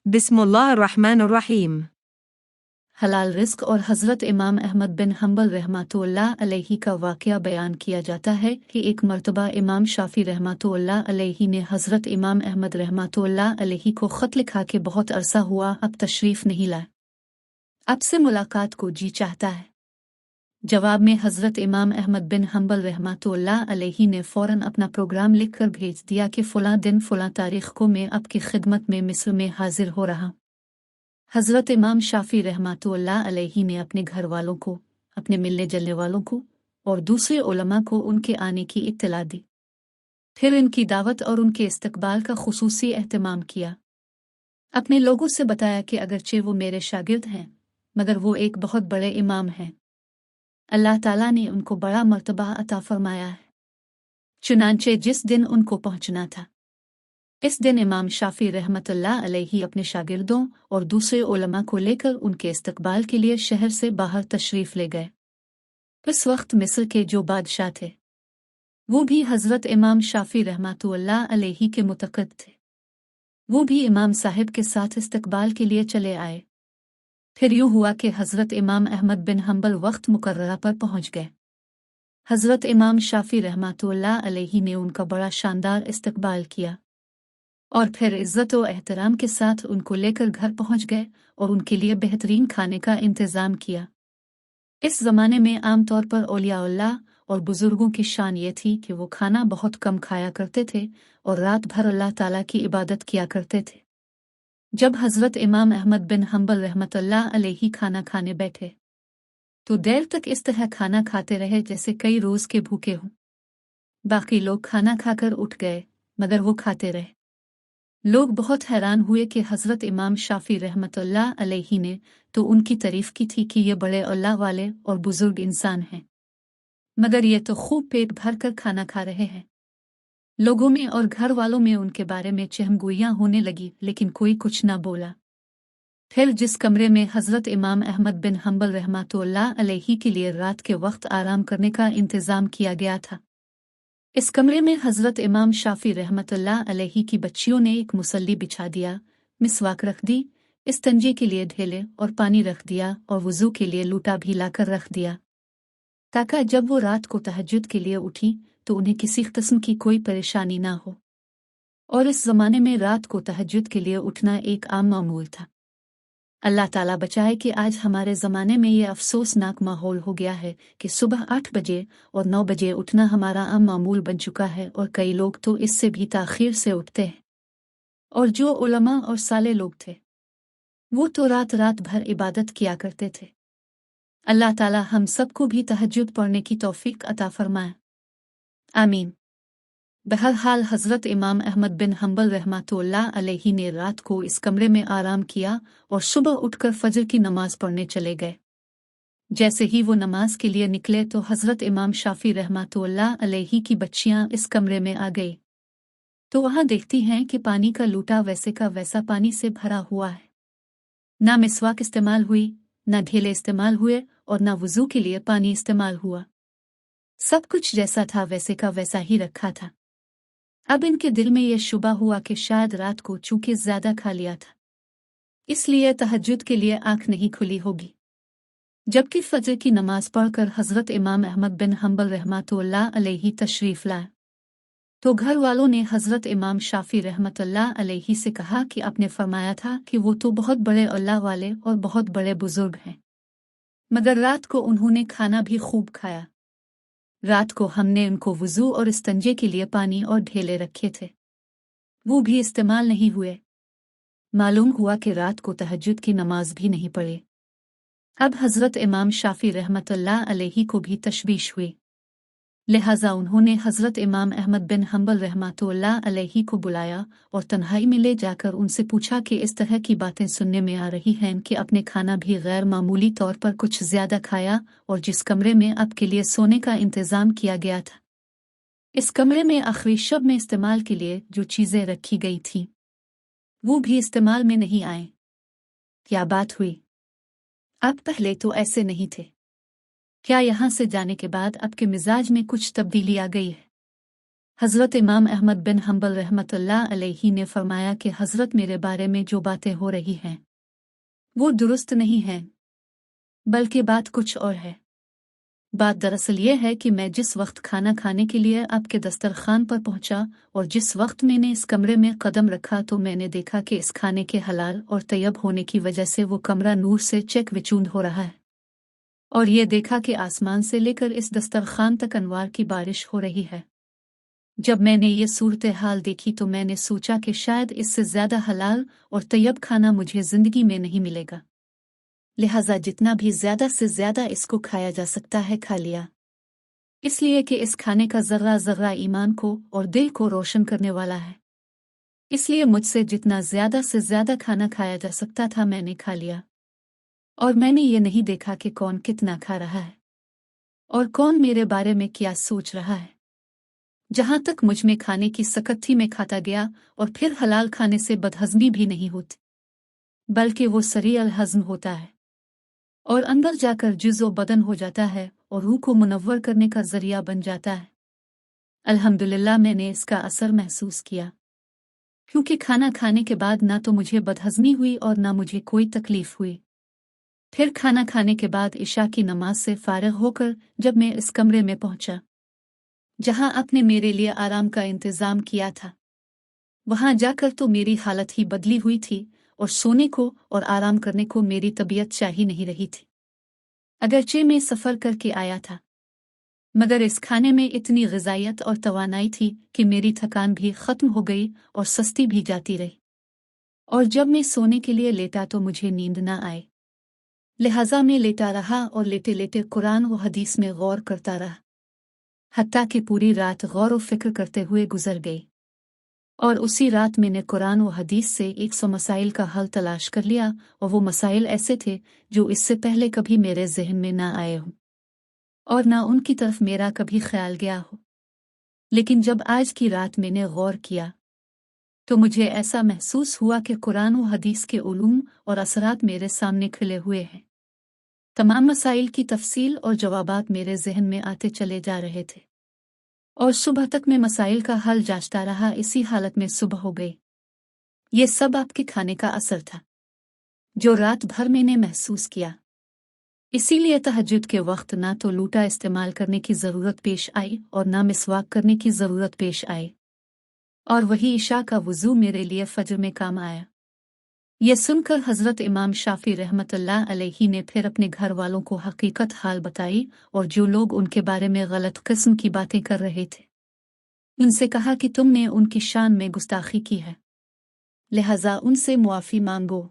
बिस्मिल्लाहिर्रहमानिर्रहीम। हलाल रिस्क और हज़रत इमाम अहमद बिन हम्बल रहमतुल्लाह अलैहि का वाक़या बयान किया जाता है कि एक मर्तबा इमाम शाफ़ी रहमतुल्लाह अलैहि ने हज़रत इमाम अहमद रहमतुल्लाह अलैहि को ख़त लिखा कि बहुत अरसा हुआ अब तशरीफ़ नहीं लाए, आपसे मुलाकात को जी चाहता है। जवाब में हज़रत इमाम अहमद बिन हम्बल रहमतुल्लाह अलैहि ने फ़ौरन अपना प्रोग्राम लिखकर भेज दिया कि फ़लाँ दिन फ़लाँ तारीख़ को मैं आपकी खिदमत में मिस्र में हाजिर हो रहा। हज़रत इमाम शाफ़ी रहमतुल्लाह अलैहि ने अपने घर वालों को, अपने मिलने जुलने वालों को और दूसरे उलमा को उनके आने की इत्तला दी। फिर इनकी दावत और उनके इस्तकबाल का खुसूसी एहतमाम किया। अपने लोगों से बताया कि अगरचे वो मेरे शागिर्द हैं, मगर वो एक बहुत बड़े इमाम हैं। अल्लाह ताला ने उनको बड़ा मर्तबा अता फरमाया है। चुनांचे जिस दिन उनको पहुंचना था, इस दिन इमाम शाफ़ी रहमतुल्लाह अलैहि अपने शागिर्दों और दूसरे उलमा को लेकर उनके इस्तकबाल के लिए शहर से बाहर तशरीफ़ ले गए। इस वक्त मिस्र के जो बादशाह थे, वो भी हज़रत इमाम शाफ़ी रहमतुल्लाह अलैहि के मुतक़िद थे। वो भी इमाम साहिब के साथ इस्तकबाल के लिए चले आए। फिर यूँ हुआ कि हज़रत इमाम अहमद बिन हम्बल वक्त मुकर्ररा पर पहुँच गए। हज़रत इमाम शाफ़ी रहमतुल्लाह अलैहि ने उनका बड़ा शानदार इस्तकबाल किया और फिर इज़्ज़त व एहतराम के साथ उनको लेकर घर पहुंच गए और उनके लिए बेहतरीन खाने का इंतज़ाम किया। इस ज़माने में आम तौर पर औलिया-उल्लाह और बुज़ुर्गों की शान ये थी कि वो खाना बहुत कम खाया करते थे और रात भर अल्लाह ताला की इबादत किया करते थे। जब हज़रत इमाम अहमद बिन हम्बल रहमतुल्लाह अलैहि खाना खाने बैठे, तो देर तक इस तरह खाना खाते रहे जैसे कई रोज़ के भूखे हों। बाकी लोग खाना खाकर उठ गए, मगर वो खाते रहे। लोग बहुत हैरान हुए कि हज़रत इमाम शाफ़ी रहमतुल्लाह अलैहि ने तो उनकी तारीफ़ की थी कि ये बड़े अल्लाह वाले और बुज़ुर्ग इंसान हैं, मगर ये तो खूब पेट भर कर खाना खा रहे हैं। लोगों में और घर वालों में उनके बारे में चहमगोइयाँ होने लगी, लेकिन कोई कुछ ना बोला। फिर जिस कमरे में हज़रत इमाम अहमद बिन हम्बल रहमतुल्लाह अलैहि के लिए रात के वक्त आराम करने का इंतज़ाम किया गया था, इस कमरे में हज़रत इमाम शाफ़ी रहमतुल्लाह अलैहि की बच्चियों ने एक मुसल्ली बिछा दिया, मिसवाक रख दी, इस्तंजे के लिए ढेले और पानी रख दिया और वज़ू के लिए लूटा भी लाकर रख दिया, ताकि जब वो रात को तहज्जुद के लिए उठी तो उन्हें किसी किस्म की कोई परेशानी ना हो। और इस ज़माने में रात को तहज्जुद के लिए उठना एक आम मामूल था। अल्लाह ताला बचाए कि आज हमारे ज़माने में ये अफसोसनाक माहौल हो गया है कि सुबह 8 बजे और 9 बजे उठना हमारा आम मामूल बन चुका है और कई लोग तो इससे भी ताख़ीर से उठते हैं। और जो उलमा और साले लोग थे, वो तो रात रात भर इबादत किया करते थे। अल्लाह ताला हम सबको भी तहज्जुद पढ़ने की तौफ़ीक अता फ़रमाए। आमीन। बहरहाल हज़रत इमाम अहमद बिन हम्बल रहमतुल्लाह अलैहि ने रात को इस कमरे में आराम किया और सुबह उठकर फजर की नमाज पढ़ने चले गए। जैसे ही वो नमाज के लिए निकले तो हज़रत इमाम शाफ़ी रहमतुल्लाह अलैहि की बच्चियां इस कमरे में आ गई, तो वहां देखती हैं कि पानी का लूटा वैसे का वैसा पानी से भरा हुआ है। ना मिसवाक इस्तेमाल हुई, ना ढेले इस्तेमाल हुए और ना वज़ू के लिए पानी इस्तेमाल हुआ। सब कुछ जैसा था वैसे का वैसा ही रखा था। अब इनके दिल में यह शुबा हुआ कि शायद रात को चूंकि ज्यादा खा लिया था, इसलिए तहज्जुद के लिए आंख नहीं खुली होगी। जबकि फजर की नमाज पढ़कर हज़रत इमाम अहमद बिन हम्बल रहमतुल्लाह अलैहि तशरीफ़ लाए, तो घर वालों ने हज़रत इमाम शाफ़ी रहमतुल्लाह अलैहि से कहा कि आपने फरमाया था कि वो तो बहुत बड़े अल्लाह वाले और बहुत बड़े बुजुर्ग हैं, मगर रात को उन्होंने खाना भी खूब खाया। रात को हमने उनको वज़ू और इस्तंजे के लिए पानी और ढेले रखे थे, वो भी इस्तेमाल नहीं हुए। मालूम हुआ कि रात को तहज्जुद की नमाज भी नहीं पढ़ी। अब हज़रत इमाम शाफ़ी रहमतुल्लाह अलैहि को भी तशवीश हुई, लिहाजा उन्होंने हज़रत इमाम अहमद बिन हम्बल रहमतुल्लाह अलैहि को बुलाया और तन्हाई में ले जाकर उनसे पूछा कि इस तरह की बातें सुनने में आ रही हैं कि आपने खाना भी गैर मामूली तौर पर कुछ ज़्यादा खाया, और जिस कमरे में आपके लिए सोने का इंतज़ाम किया गया था, इस कमरे में आखिरी शब में इस्तेमाल के लिए जो चीज़ें रखी गई थीं, वो भी इस्तेमाल में नहीं आए। क्या बात हुई? आप पहले तो ऐसे नहीं थे। क्या यहाँ से जाने के बाद आपके मिजाज में कुछ तब्दीली आ गई है? हज़रत इमाम अहमद बिन हम्बल रहमतुल्लाह अलैहि ने फरमाया कि हज़रत मेरे बारे में जो बातें हो रही हैं वो दुरुस्त नहीं हैं, बल्कि बात कुछ और है। बात दरअसल ये है कि मैं जिस वक्त खाना खाने के लिए आपके दस्तरखान पर पहुंचा और जिस वक्त मैंने इस कमरे में कदम रखा तो मैंने देखा कि इस खाने के हलाल और तैयब होने की वजह से वो कमरा नूर से चकविचूंद हो रहा है, और ये देखा कि आसमान से लेकर इस दस्तरखान तक अनवार की बारिश हो रही है। जब मैंने ये सूरत हाल देखी तो मैंने सोचा कि शायद इससे ज्यादा हलाल और तैयब खाना मुझे जिंदगी में नहीं मिलेगा, लिहाजा जितना भी ज्यादा से ज्यादा इसको खाया जा सकता है खा लिया, इसलिए कि इस खाने का जर्रा जर्रा ईमान को और दिल को रोशन करने वाला है। इसलिए मुझसे जितना ज्यादा से ज्यादा खाना खाया जा सकता था मैंने खा लिया, और मैंने ये नहीं देखा कि कौन कितना खा रहा है और कौन मेरे बारे में क्या सोच रहा है। जहां तक मुझ में खाने की सकत थी मैं खाता गया, और फिर हलाल खाने से बदहजमी भी नहीं होती, बल्कि वो सरी अल हज़म होता है और अंदर जाकर जुज़्व बदन हो जाता है और रूह को मुनव्वर करने का जरिया बन जाता है। अल्हम्दुलिल्लाह मैंने इसका असर महसूस किया, क्योंकि खाना खाने के बाद ना तो मुझे बदहजमी हुई और ना मुझे कोई तकलीफ हुई। फिर खाना खाने के बाद इशा की नमाज से फारिग होकर जब मैं इस कमरे में पहुंचा जहां आपने मेरे लिए आराम का इंतजाम किया था, वहां जाकर तो मेरी हालत ही बदली हुई थी और सोने को और आराम करने को मेरी तबीयत चाह ही नहीं रही थी। अगरचे मैं सफ़र करके आया था, मगर इस खाने में इतनी ग़िज़ाइयत और तवानाई थी कि मेरी थकान भी ख़त्म हो गई और सस्ती भी जाती रही, और जब मैं सोने के लिए लेटा तो मुझे नींद न आए। लिहाजा मैं लेटा रहा और लेटे लेटे कुरान व हदीस में गौर करता रहा, हत्ता कि पूरी रात गौर व फिक्र करते हुए गुजर गई, और उसी रात मैंने कुरान व हदीस से 100 मसाइल का हल तलाश कर लिया, और वो मसाइल ऐसे थे जो इससे पहले कभी मेरे जहन में ना आए हों और ना उनकी तरफ मेरा कभी ख्याल गया हो। लेकिन जब आज की रात मैंने गौर किया तो मुझे ऐसा महसूस हुआ कि कुरान व हदीस के उलूम और असरात मेरे सामने खिले हुए हैं। तमाम मसाइल की तफसील और जवाबात मेरे जहन में आते चले जा रहे थे, और सुबह तक मैं मसाइल का हल जांचता रहा। इसी हालत में सुबह हो गई। ये सब आपके खाने का असर था जो रात भर मैंने महसूस किया। इसीलिए तहज्जुद के वक्त ना तो लूटा इस्तेमाल करने की ज़रूरत पेश आई और ना मिसवाक करने की ज़रूरत पेश आई, और वही इशा का वुज़ू मेरे लिए फज्र में काम आया। ये सुनकर हज़रत इमाम शाफी रहमतुल्लाह अलैहि ने फिर अपने घर वालों को हकीकत हाल बताई, और जो लोग उनके बारे में गलत किस्म की बातें कर रहे थे उनसे कहा कि तुमने उनकी शान में गुस्ताखी की है, लिहाजा उनसे मुआफ़ी मांगो।